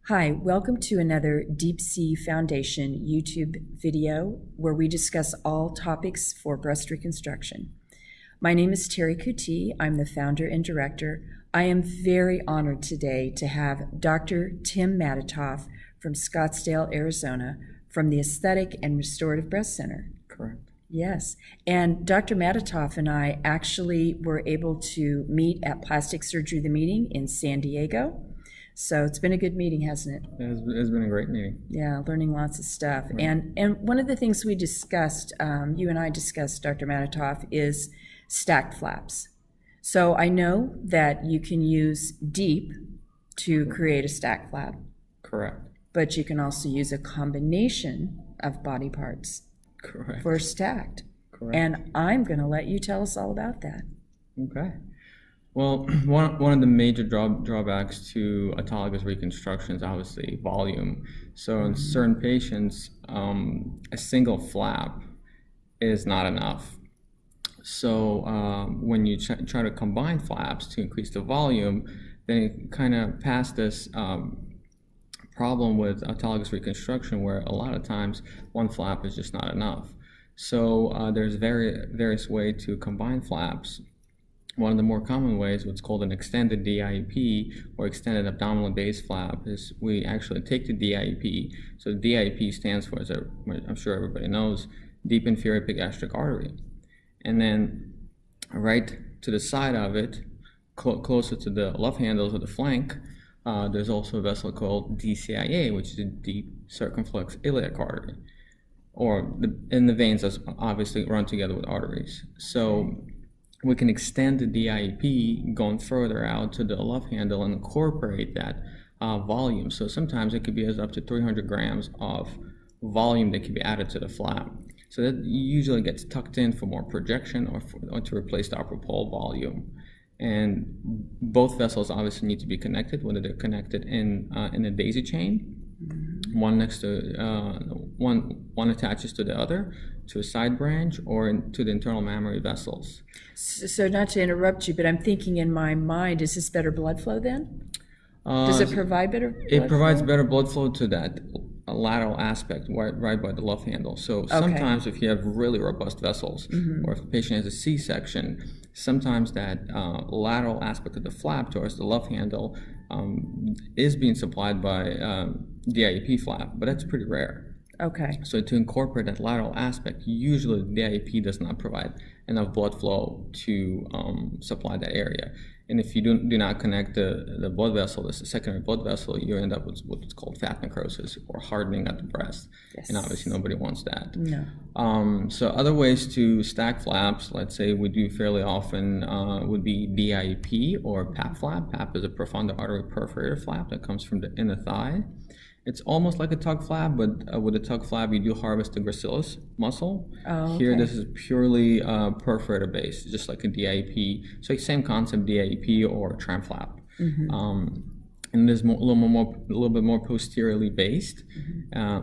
Hi, welcome to another Deep Sea Foundation YouTube video where we discuss all topics for breast reconstruction. My name is Terry Kuti. I'm the founder and director. I am very honored today to have Dr. Tim Matatov from Scottsdale, Arizona, from the Aesthetic and Restorative Breast Center. Correct. Yes, and Dr. Matatov and I actually were able to meet at Plastic Surgery The Meeting in San Diego. So it's been a good meeting, hasn't it? It's been a great meeting. Yeah, learning lots of stuff. Right. And one of the things we discussed, you and I discussed, Dr. Matatov, is stacked flaps. So I know that you can use DIEP to create a stacked flap. Correct. But you can also use a combination of body parts. Correct. For stacked. Correct. And I'm going to let you tell us all about that. Okay. Well, one of the major drawbacks to autologous reconstruction is obviously volume. So in certain patients, a single flap is not enough. So when you try to combine flaps to increase the volume, then it kind of pass this problem with autologous reconstruction where a lot of times one flap is just not enough. So there's various ways to combine flaps. One of the more common ways, what's called an extended DIEP or extended abdominal base flap, is we actually take the DIEP. So the DIEP stands for, as I'm sure everybody knows, deep inferior epigastric artery. And then right to the side of it, closer to the love handles of the flank, there's also a vessel called DCIA, which is a deep circumflex iliac artery. And the veins obviously run together with arteries. So we can extend the DIEP going further out to the love handle and incorporate that volume. So sometimes it could be as up to 300 grams of volume that can be added to the flap. So that usually gets tucked in for more projection or to replace the upper pole volume. And both vessels obviously need to be connected, whether they're connected in a daisy chain. One next to one attaches to the other, to a side branch, or to the internal mammary vessels. So not to interrupt you, but I'm thinking in my mind, is this better blood flow then? Does it provide better blood It provides flow? better blood flow to that lateral aspect right by the love handle. So sometimes if you have really robust vessels, or if the patient has a C-section, sometimes that lateral aspect of the flap towards the love handle is being supplied by DIEP flap, but that's pretty rare. Okay. So to incorporate that lateral aspect, usually the DIEP does not provide enough blood flow to supply that area. And if you do not connect the blood vessel, the secondary blood vessel, you end up with what's called fat necrosis or hardening at the breast. Yes. And obviously nobody wants that. No. So other ways to stack flaps, let's say we do fairly often, would be DIEP or PAP flap. PAP is a profunda artery perforator flap that comes from the inner thigh. It's almost like a tug flap, but with a tug flap, you do harvest the gracilis muscle. Oh, okay. Here, this is purely perforator based, just like a DIEP. So same concept, DIEP or tram flap. And it is a little bit more posteriorly based.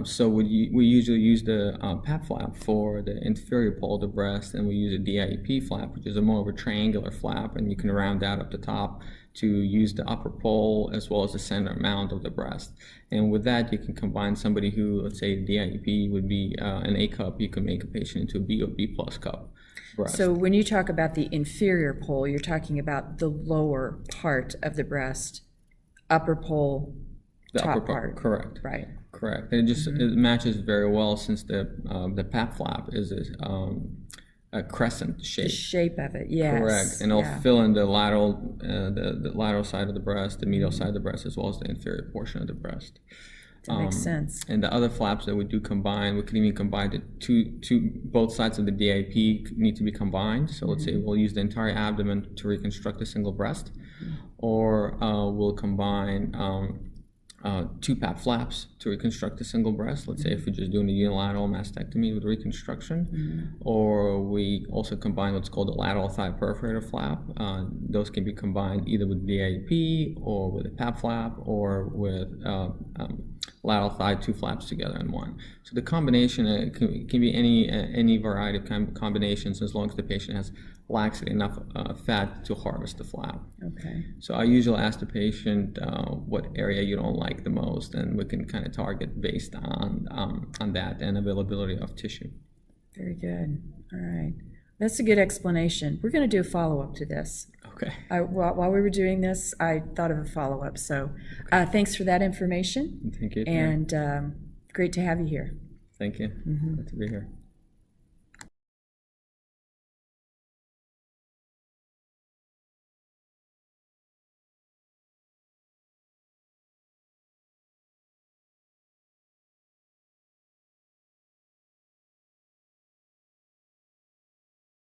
So we usually use the PAP flap for the inferior pole of the breast, and we use a DIEP flap, which is a more of a triangular flap, and you can round out up the top to use the upper pole as well as the center mount of the breast. And with that, you can combine somebody who, let's say DIEP would be an A cup, you can make a patient into a B or B plus cup breast. So when you talk about the inferior pole, you're talking about the lower part of the breast, upper pole, the top upper part. Correct. Right. Correct. And it matches very well since the PAP flap is a crescent shape. The shape of it, yes. Correct. And it'll fill in the lateral side of the breast, the medial side of the breast, as well as the inferior portion of the breast. That makes sense. And the other flaps that we do combine, we can even combine both sides of the DIEP need to be combined. So let's say we'll use the entire abdomen to reconstruct a single breast, or we'll combine two PAP flaps to reconstruct a single breast. Let's say if we're just doing a unilateral mastectomy with reconstruction, or we also combine what's called a lateral thigh perforator flap. Those can be combined either with DIEP or with a PAP flap or with lateral thigh, 2 flaps together in one. So the combination can be any variety of combinations as long as the patient has laxity enough fat to harvest the flap. Okay. So I usually ask the patient what area you don't like the most, and we can kind of target based on that and availability of tissue. Very good. All right. That's a good explanation. We're going to do a follow-up to this. Okay. While we were doing this, I thought of a follow-up. So thanks for that information. Thank you. And great to have you here. Thank you. Good to be here.